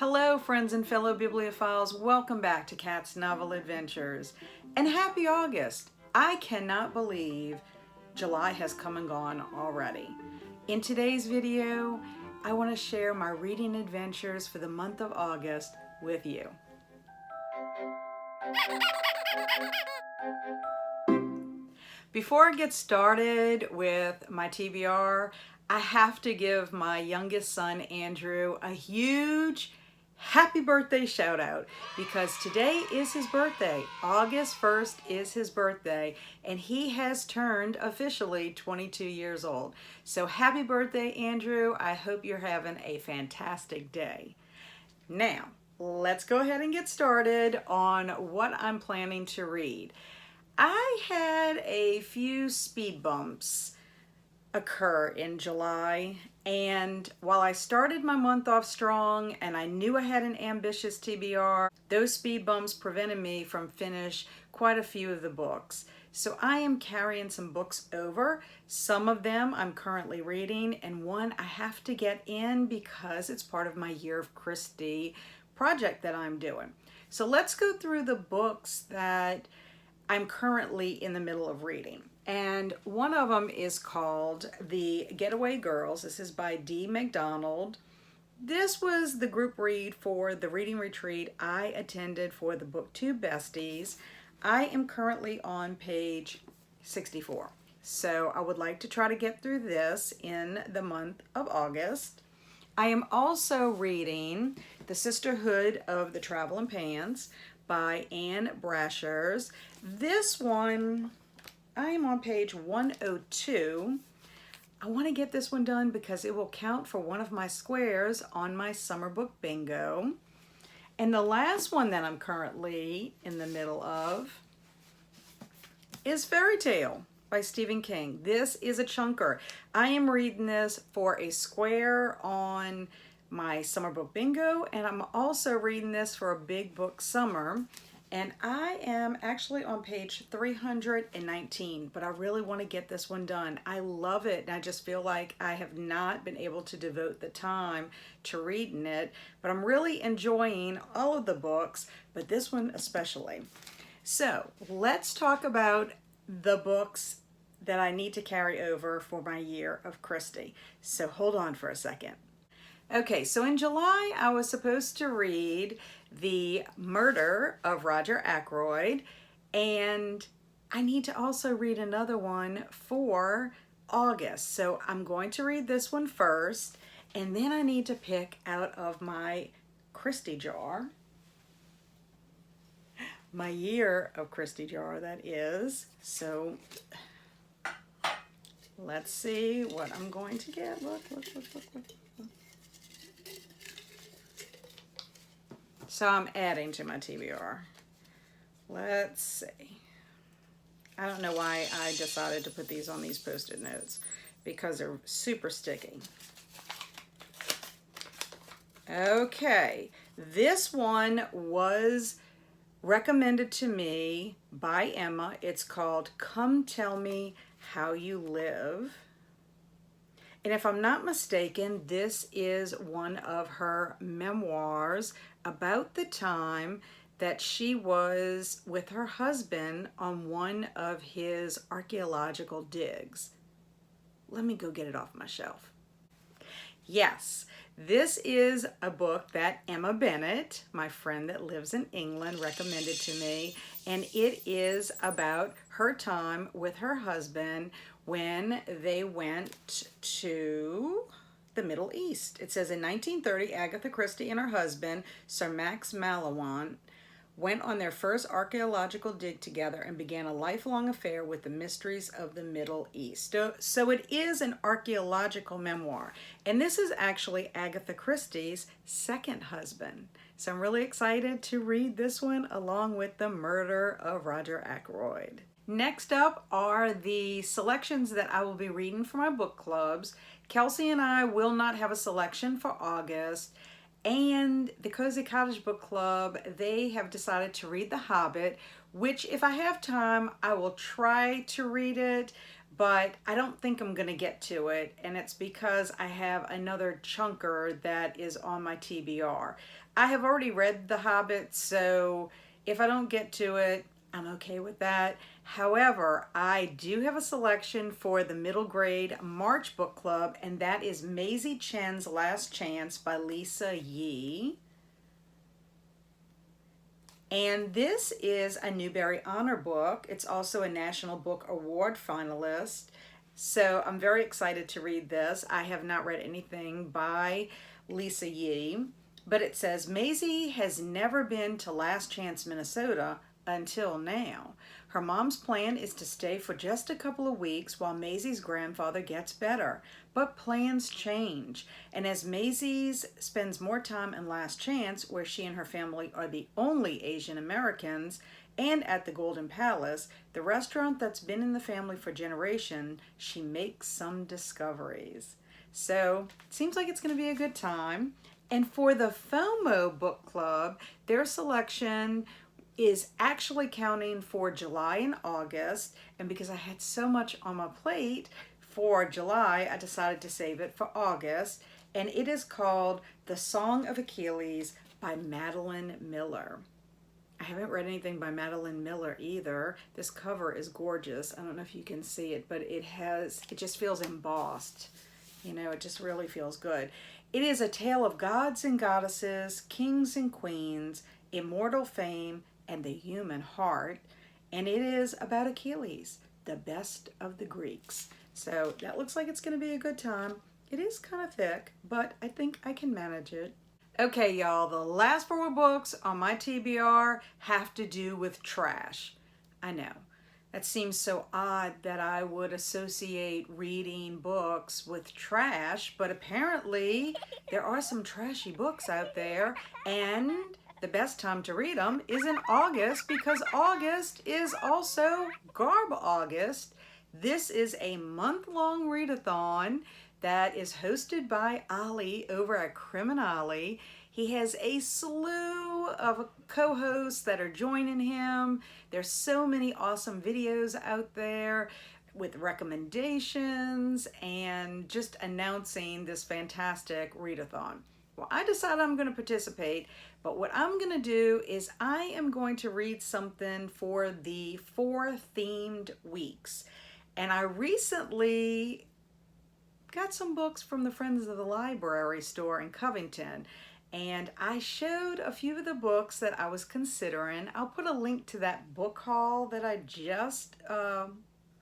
Hello, friends and fellow bibliophiles. Welcome back to Kat's Novel Adventures. And happy August! I cannot believe July has come and gone already. In today's video, I want to share my reading adventures for the month of August with you. Before I get started with my TBR, I have to give my youngest son, Andrew, a huge happy birthday shout out because today is his birthday. August 1st is his birthday and he has turned officially 22 years old. So happy birthday, Andrew. I hope you're having a fantastic day. Now, let's go ahead and get started on what I'm planning to read. I had a few speed bumps occur in July, and while I started my month off strong and I knew I had an ambitious TBR, those speed bumps prevented me from finish quite a few of the books. So I am carrying some books over. Some of them I'm currently reading, and one I have to get in because it's part of my Year of Christie project that I'm doing. So let's go through the books that I'm currently in the middle of reading. And one of them is called The Getaway Girls. This is by D. McDonald. This was the group read for the reading retreat I attended for the BookTube Besties. I am currently on page 64. So I would like to try to get through this in the month of August. I am also reading The Sisterhood of the Traveling Pants by Anne Brashers. This one, I am on page 102. I want to get this one done because it will count for one of my squares on my summer book bingo. And the last one that I'm currently in the middle of is Fairy Tale by Stephen King. This is a chunker. I am reading this for a square on my summer book bingo, and I'm also reading this for a big book summer, and I am actually on page 319, but I really want to get this one done. I love it, and I just feel like I have not been able to devote the time to reading it, but I'm really enjoying all of the books, but this one especially. So let's talk about the books that I need to carry over for my Year of Christie. So hold on for a second. Okay, so in July, I was supposed to read The Murder of Roger Ackroyd, and I need to also read another one for August. So I'm going to read this one first, and then I need to pick out of my Christie jar, my Year of Christie jar, that is. So let's see what I'm going to get. Look. So I'm adding to my TBR. Let's see. I don't know why I decided to put these on these Post-it notes because they're super sticky. Okay, this one was recommended to me by Emma. It's called Come Tell Me How You Live. And if I'm not mistaken, this is one of her memoirs about the time that she was with her husband on one of his archaeological digs. Let me go get it off my shelf. Yes, this is a book that Emma Bennett, my friend that lives in England, recommended to me, and it is about her time with her husband when they went to the Middle East. It says in 1930, Agatha Christie and her husband, Sir Max Mallowan, went on their first archaeological dig together and began a lifelong affair with the mysteries of the Middle East. So it is an archaeological memoir, and this is actually Agatha Christie's second husband. So I'm really excited to read this one along with The Murder of Roger Ackroyd. Next up are the selections that I will be reading for my book clubs. Kelsey and I will not have a selection for August, and the Cozy Cottage Book Club, they have decided to read The Hobbit, which if I have time, I will try to read it, but I don't think I'm gonna get to it, and it's because I have another chunker that is on my TBR. I have already read The Hobbit, so if I don't get to it, I'm okay with that. However, I do have a selection for the middle grade March book club, and that is Maisie Chen's Last Chance by Lisa Yee. And this is a Newbery Honor book. It's also a National Book Award finalist. So I'm very excited to read this. I have not read anything by Lisa Yee, but it says Maisie has never been to Last Chance, Minnesota until now. Her mom's plan is to stay for just a couple of weeks while Maisie's grandfather gets better. But plans change, and as Maisie spends more time in Last Chance, where she and her family are the only Asian Americans, and at the Golden Palace, the restaurant that's been in the family for generations, she makes some discoveries. So it seems like it's going to be a good time. And for the FOMO book club, their selection is actually counting for July and August, and because I had so much on my plate for July, I decided to save it for August, and it is called The Song of Achilles by Madeline Miller. I haven't read anything by Madeline Miller either. This cover is gorgeous. I don't know if you can see it, but it just feels embossed. You know, it just really feels good. It is a tale of gods and goddesses, kings and queens, immortal fame, and the human heart, and it is about Achilles, the best of the Greeks. So that looks like it's going to be a good time. It is kind of thick, but I think I can manage it. Okay, y'all, the last 4 books on my TBR have to do with trash. I know, that seems so odd that I would associate reading books with trash, but apparently there are some trashy books out there, and the best time to read them is in August, because August is also GarbAugust. This is a month-long readathon that is hosted by Olly over at Criminale. He has a slew of co-hosts that are joining him. There's so many awesome videos out there with recommendations and just announcing this fantastic readathon. Well, I decided I'm going to participate, but what I'm going to do is I am going to read something for the 4 themed weeks. And I recently got some books from the Friends of the Library store in Covington, and I showed a few of the books that I was considering. I'll put a link to that book haul that I just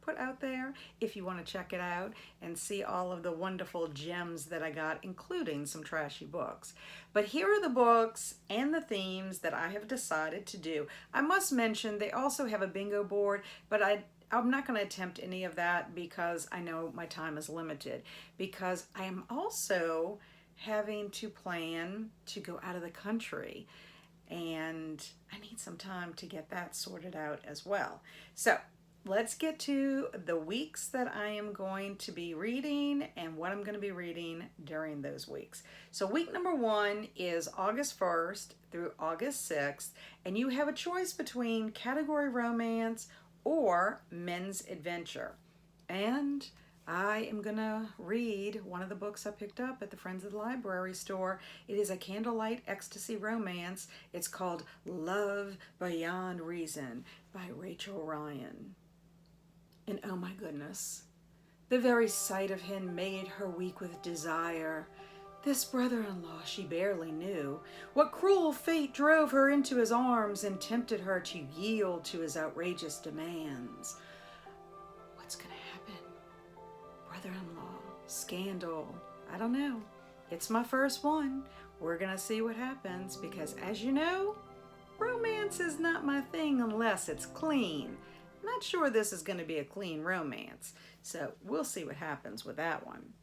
put out there if you want to check it out and see all of the wonderful gems that I got, including some trashy books. But here are the books and the themes that I have decided to do. I must mention they also have a bingo board, but I'm not going to attempt any of that because I know my time is limited, because I am also having to plan to go out of the country, and I need some time to get that sorted out as well. So let's get to the weeks that I am going to be reading and what I'm going to be reading during those weeks. So week number 1 is August 1st through August 6th, and you have a choice between category romance or men's adventure. And I am gonna read one of the books I picked up at the Friends of the Library store. It is a candlelight ecstasy romance. It's called Love Beyond Reason by Rachel Ryan. And oh my goodness, the very sight of him made her weak with desire. This brother-in-law she barely knew. What cruel fate drove her into his arms and tempted her to yield to his outrageous demands? What's gonna happen? Brother-in-law, scandal, I don't know. It's my first one. We're gonna see what happens, because as you know, romance is not my thing unless it's clean. I'm not sure this is gonna be a clean romance, so we'll see what happens with that one.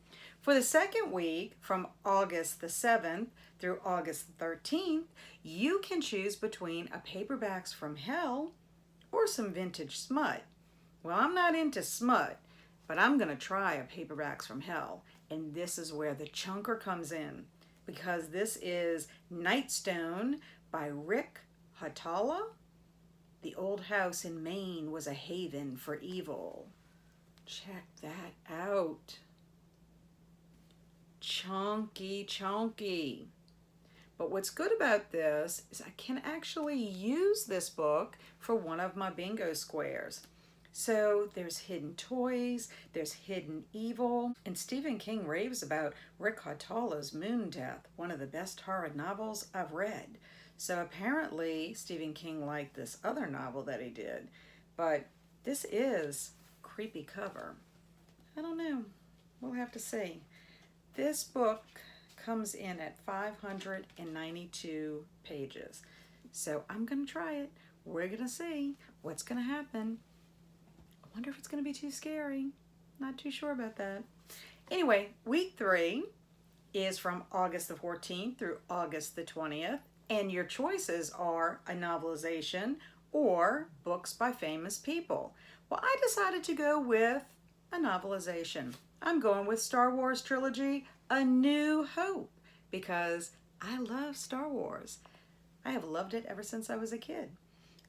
For the second week, from August the 7th through August the 13th, you can choose between a Paperbacks from Hell or some vintage smut. Well, I'm not into smut, but I'm going to try a Paperbacks from Hell, and this is where the chunker comes in, because this is Nightstone by Rick Hatala. The old house in Maine was a haven for evil. Check that out. Chunky, chunky. But what's good about this is I can actually use this book for one of my bingo squares. So there's hidden toys, there's hidden evil, and Stephen King raves about Rick Cartala's Moon Death, one of the best horror novels I've read. So apparently Stephen King liked this other novel that he did, but this is creepy cover. I don't know, we'll have to see. This book comes in at 592 pages. So I'm going to try it. We're going to see what's going to happen. I wonder if it's going to be too scary. Not too sure about that. Anyway, week 3 is from August the 14th through August the 20th. And your choices are a novelization or books by famous people. Well, I decided to go with a novelization. I'm going with Star Wars trilogy, A New Hope, because I love Star Wars. I have loved it ever since I was a kid.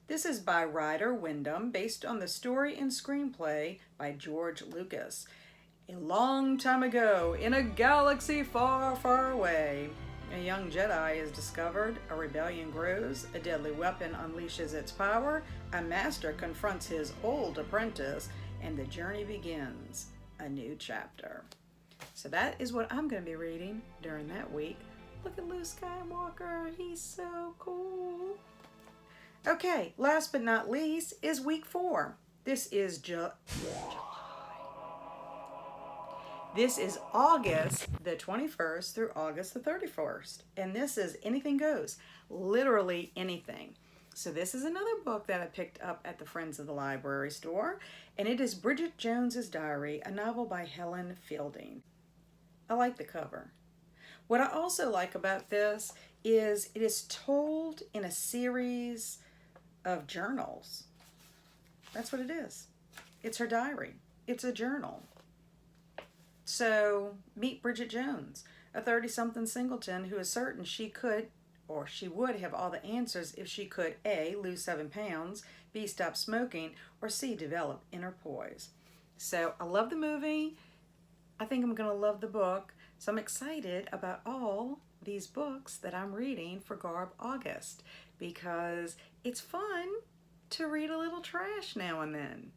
This is by Ryder Wyndham, based on the story and screenplay by George Lucas. A long time ago, in a galaxy far, far away, a young Jedi is discovered, a rebellion grows, a deadly weapon unleashes its power, a master confronts his old apprentice, and the journey begins. A new chapter. So that is what I'm going to be reading during that week. Look at Luke Skywalker. He's so cool. Okay, last but not least is week 4. This is This is August the 21st through August the 31st. And this is Anything Goes. Literally anything. So this is another book that I picked up at the Friends of the Library store, and it is Bridget Jones's Diary, a novel by Helen Fielding. I like the cover. What I also like about this is it is told in a series of journals. That's what it is. It's her diary. It's a journal. So meet Bridget Jones, a 30-something singleton who is certain she could, or she would have all the answers if she could A, lose 7 pounds, B, stop smoking, or C, develop inner poise. So I love the movie. I think I'm going to love the book. So I'm excited about all these books that I'm reading for GarbAugust because it's fun to read a little trash now and then.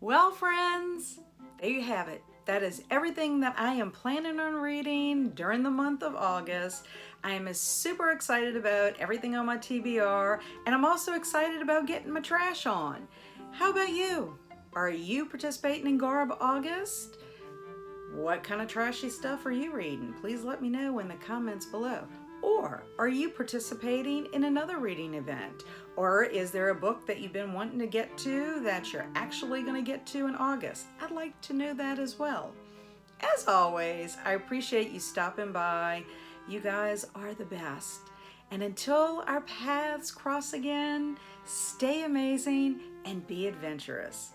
Well, friends, there you have it. That is everything that I am planning on reading during the month of August. I am super excited about everything on my TBR, and I'm also excited about getting my trash on. How about you? Are you participating in GarbAugust? What kind of trashy stuff are you reading? Please let me know in the comments below. Or are you participating in another reading event? Or is there a book that you've been wanting to get to that you're actually going to get to in August? I'd like to know that as well. As always, I appreciate you stopping by. You guys are the best. And until our paths cross again, stay amazing and be adventurous.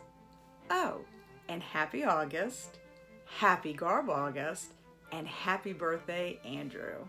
Oh, and happy August, happy GarbAugust, and happy birthday, Andrew.